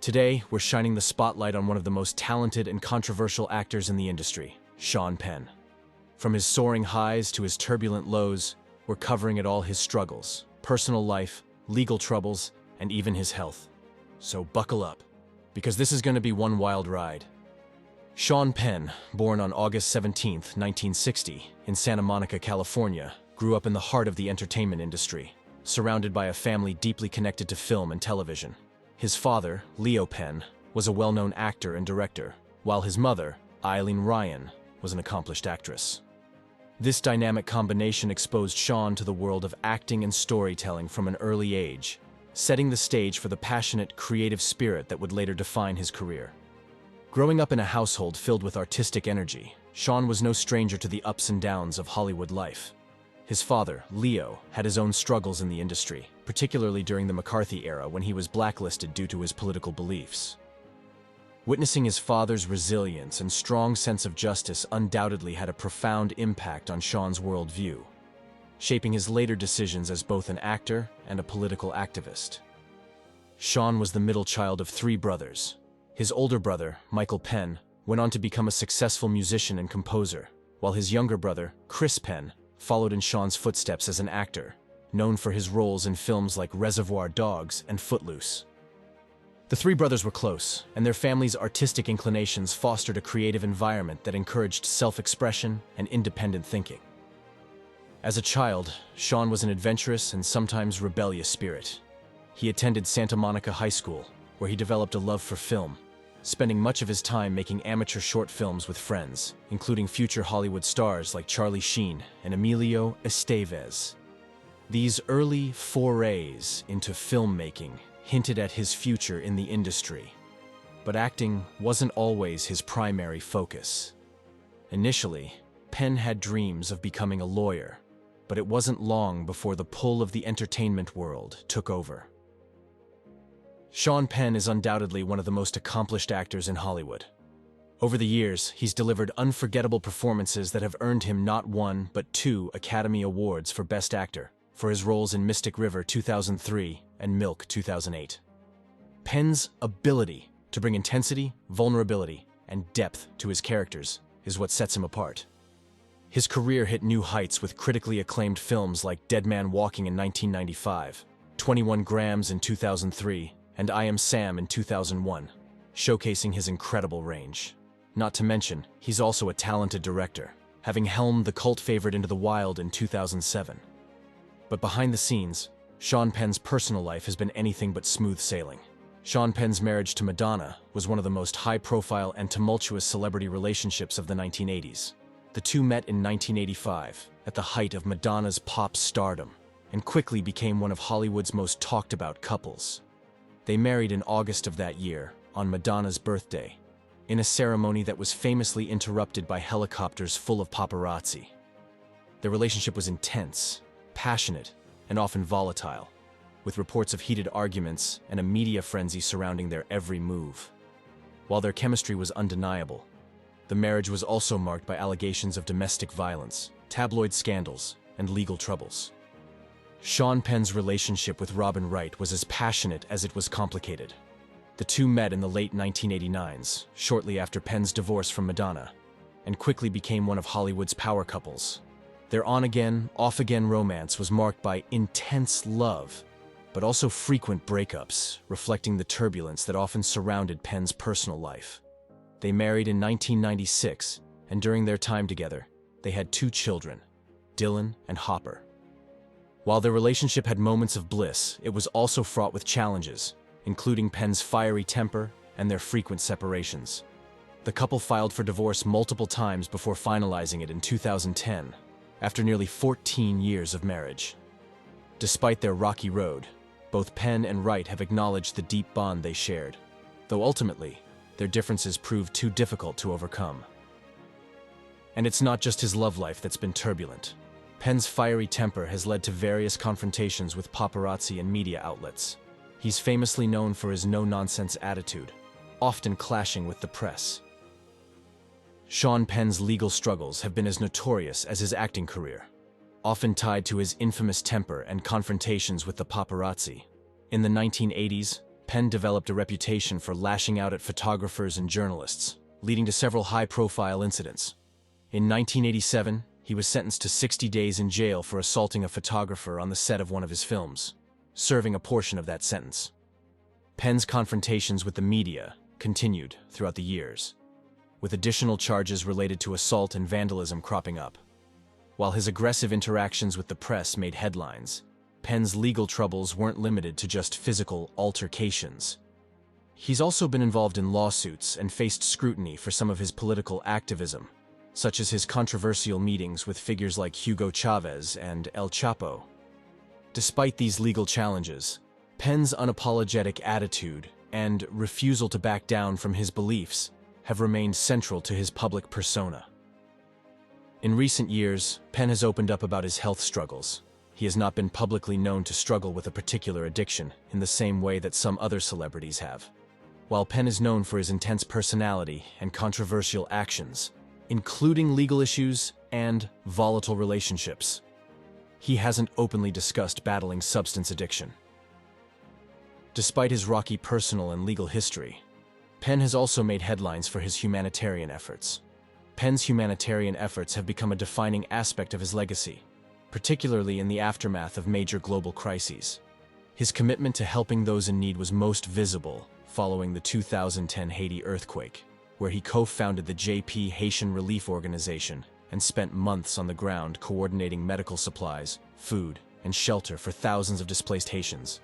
Today, we're shining the spotlight on one of the most talented and controversial actors in the industry, Sean Penn. From his soaring highs to his turbulent lows, we're covering all his struggles, personal life, legal troubles, and even his health. So buckle up, because this is going to be one wild ride. Sean Penn, born on August 17, 1960, in Santa Monica, California, grew up in the heart of the entertainment industry, surrounded by a family deeply connected to film and television. His father, Leo Penn, was a well-known actor and director, while his mother, Eileen Ryan, was an accomplished actress. This dynamic combination exposed Sean to the world of acting and storytelling from an early age, setting the stage for the passionate, creative spirit that would later define his career. Growing up in a household filled with artistic energy, Sean was no stranger to the ups and downs of Hollywood life. His father, Leo, had his own struggles in the industry, particularly during the McCarthy era when he was blacklisted due to his political beliefs. Witnessing his father's resilience and strong sense of justice undoubtedly had a profound impact on Sean's worldview, shaping his later decisions as both an actor and a political activist. Sean was the middle child of 3 brothers. His older brother, Michael Penn, went on to become a successful musician and composer, while his younger brother, Chris Penn, followed in Sean's footsteps as an actor, known for his roles in films like Reservoir Dogs and Footloose. The 3 brothers were close, and their family's artistic inclinations fostered a creative environment that encouraged self-expression and independent thinking. As a child, Sean was an adventurous and sometimes rebellious spirit. He attended Santa Monica High School, where he developed a love for film, spending much of his time making amateur short films with friends, including future Hollywood stars like Charlie Sheen and Emilio Estevez. These early forays into filmmaking hinted at his future in the industry, but acting wasn't always his primary focus. Initially, Penn had dreams of becoming a lawyer, but it wasn't long before the pull of the entertainment world took over. Sean Penn is undoubtedly one of the most accomplished actors in Hollywood. Over the years, he's delivered unforgettable performances that have earned him not 1 but 2 Academy Awards for Best Actor for his roles in Mystic River 2003 and Milk 2008. Penn's ability to bring intensity, vulnerability, and depth to his characters is what sets him apart. His career hit new heights with critically acclaimed films like Dead Man Walking in 1995, 21 Grams in 2003, and I Am Sam in 2001, showcasing his incredible range. Not to mention, he's also a talented director, having helmed the cult favorite Into the Wild in 2007. But behind the scenes, Sean Penn's personal life has been anything but smooth sailing. Sean Penn's marriage to Madonna was one of the most high-profile and tumultuous celebrity relationships of the 1980s. The two met in 1985, at the height of Madonna's pop stardom, and quickly became one of Hollywood's most talked-about couples. They married in August of that year, on Madonna's birthday, in a ceremony that was famously interrupted by helicopters full of paparazzi. Their relationship was intense, passionate, and often volatile, with reports of heated arguments and a media frenzy surrounding their every move. While their chemistry was undeniable, the marriage was also marked by allegations of domestic violence, tabloid scandals, and legal troubles. Sean Penn's relationship with Robin Wright was as passionate as it was complicated. The two met in the late 1989s, shortly after Penn's divorce from Madonna, and quickly became one of Hollywood's power couples. Their on-again, off-again romance was marked by intense love, but also frequent breakups, reflecting the turbulence that often surrounded Penn's personal life. They married in 1996, and during their time together, they had 2 children, Dylan and Hopper. While their relationship had moments of bliss, it was also fraught with challenges, including Penn's fiery temper and their frequent separations. The couple filed for divorce multiple times before finalizing it in 2010, after nearly 14 years of marriage. Despite their rocky road, both Penn and Wright have acknowledged the deep bond they shared, though ultimately, their differences proved too difficult to overcome. And it's not just his love life that's been turbulent. Penn's fiery temper has led to various confrontations with paparazzi and media outlets. He's famously known for his no-nonsense attitude, often clashing with the press. Sean Penn's legal struggles have been as notorious as his acting career, often tied to his infamous temper and confrontations with the paparazzi. In the 1980s, Penn developed a reputation for lashing out at photographers and journalists, leading to several high-profile incidents. In 1987, he was sentenced to 60 days in jail for assaulting a photographer on the set of one of his films, serving a portion of that sentence. Penn's confrontations with the media continued throughout the years, with additional charges related to assault and vandalism cropping up. While his aggressive interactions with the press made headlines, Penn's legal troubles weren't limited to just physical altercations. He's also been involved in lawsuits and faced scrutiny for some of his political activism, such as his controversial meetings with figures like Hugo Chavez and El Chapo. Despite these legal challenges, Penn's unapologetic attitude and refusal to back down from his beliefs have remained central to his public persona. In recent years, Penn has opened up about his health struggles. He has not been publicly known to struggle with a particular addiction in the same way that some other celebrities have. While Penn is known for his intense personality and controversial actions, including legal issues and volatile relationships, he hasn't openly discussed battling substance addiction. Despite his rocky personal and legal history, Penn has also made headlines for his humanitarian efforts. Penn's humanitarian efforts have become a defining aspect of his legacy, particularly in the aftermath of major global crises. His commitment to helping those in need was most visible following the 2010 Haiti earthquake, where he co-founded the JP Haitian Relief Organization and spent months on the ground coordinating medical supplies, food, and shelter for thousands of displaced Haitians.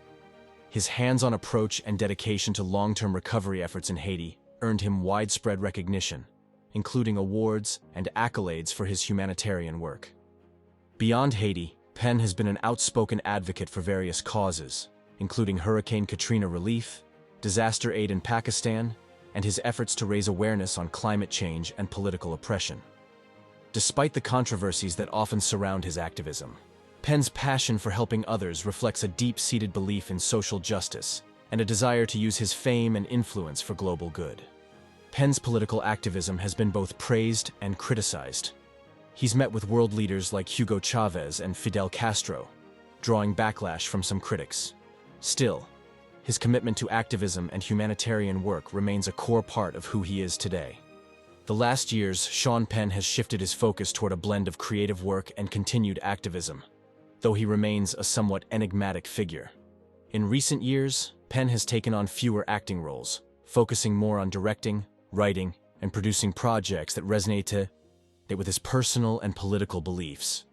His hands-on approach and dedication to long-term recovery efforts in Haiti earned him widespread recognition, including awards and accolades for his humanitarian work. Beyond Haiti, Penn has been an outspoken advocate for various causes, including Hurricane Katrina relief, disaster aid in Pakistan, and his efforts to raise awareness on climate change and political oppression. Despite the controversies that often surround his activism, Penn's passion for helping others reflects a deep-seated belief in social justice and a desire to use his fame and influence for global good. Penn's political activism has been both praised and criticized. He's met with world leaders like Hugo Chavez and Fidel Castro, drawing backlash from some critics. Still, his commitment to activism and humanitarian work remains a core part of who he is today. The last years, Sean Penn has shifted his focus toward a blend of creative work and continued activism, though he remains a somewhat enigmatic figure. In recent years, Penn has taken on fewer acting roles, focusing more on directing, writing, and producing projects that resonate with his personal and political beliefs.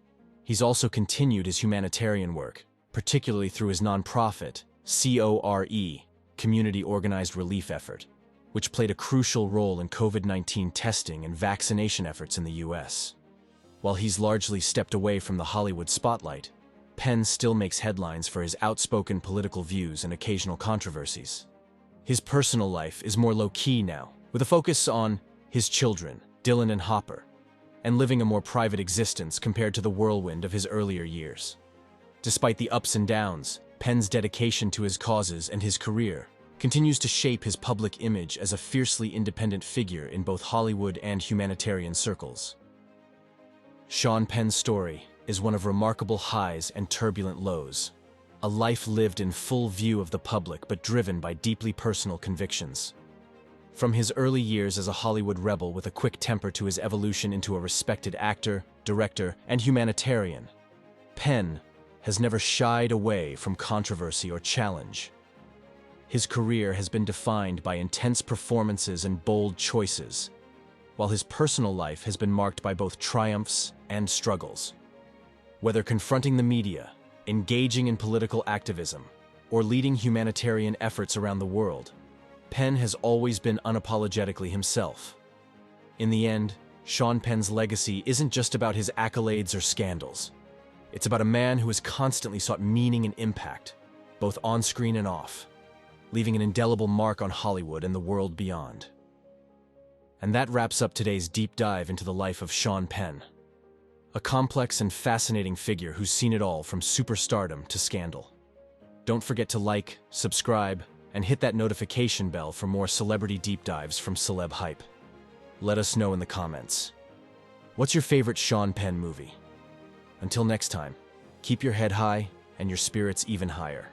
He's also continued his humanitarian work, particularly through his nonprofit, CORE, Community Organized Relief Effort, which played a crucial role in COVID-19 testing and vaccination efforts in the US. While he's largely stepped away from the Hollywood spotlight, Penn still makes headlines for his outspoken political views and occasional controversies. His personal life is more low-key now, with a focus on his children, Dylan and Hopper, and living a more private existence compared to the whirlwind of his earlier years. Despite the ups and downs, Penn's dedication to his causes and his career continues to shape his public image as a fiercely independent figure in both Hollywood and humanitarian circles. Sean Penn's story is one of remarkable highs and turbulent lows, a life lived in full view of the public but driven by deeply personal convictions. From his early years as a Hollywood rebel with a quick temper to his evolution into a respected actor, director, and humanitarian, Penn has never shied away from controversy or challenge. His career has been defined by intense performances and bold choices, while his personal life has been marked by both triumphs and struggles. Whether confronting the media, engaging in political activism, or leading humanitarian efforts around the world, Penn has always been unapologetically himself. In the end, Sean Penn's legacy isn't just about his accolades or scandals. It's about a man who has constantly sought meaning and impact, both on-screen and off, leaving an indelible mark on Hollywood and the world beyond. And that wraps up today's deep dive into the life of Sean Penn, a complex and fascinating figure who's seen it all from superstardom to scandal. Don't forget to like, subscribe, and hit that notification bell for more celebrity deep dives from Celeb Hype. Let us know in the comments. What's your favorite Sean Penn movie? Until next time, keep your head high and your spirits even higher.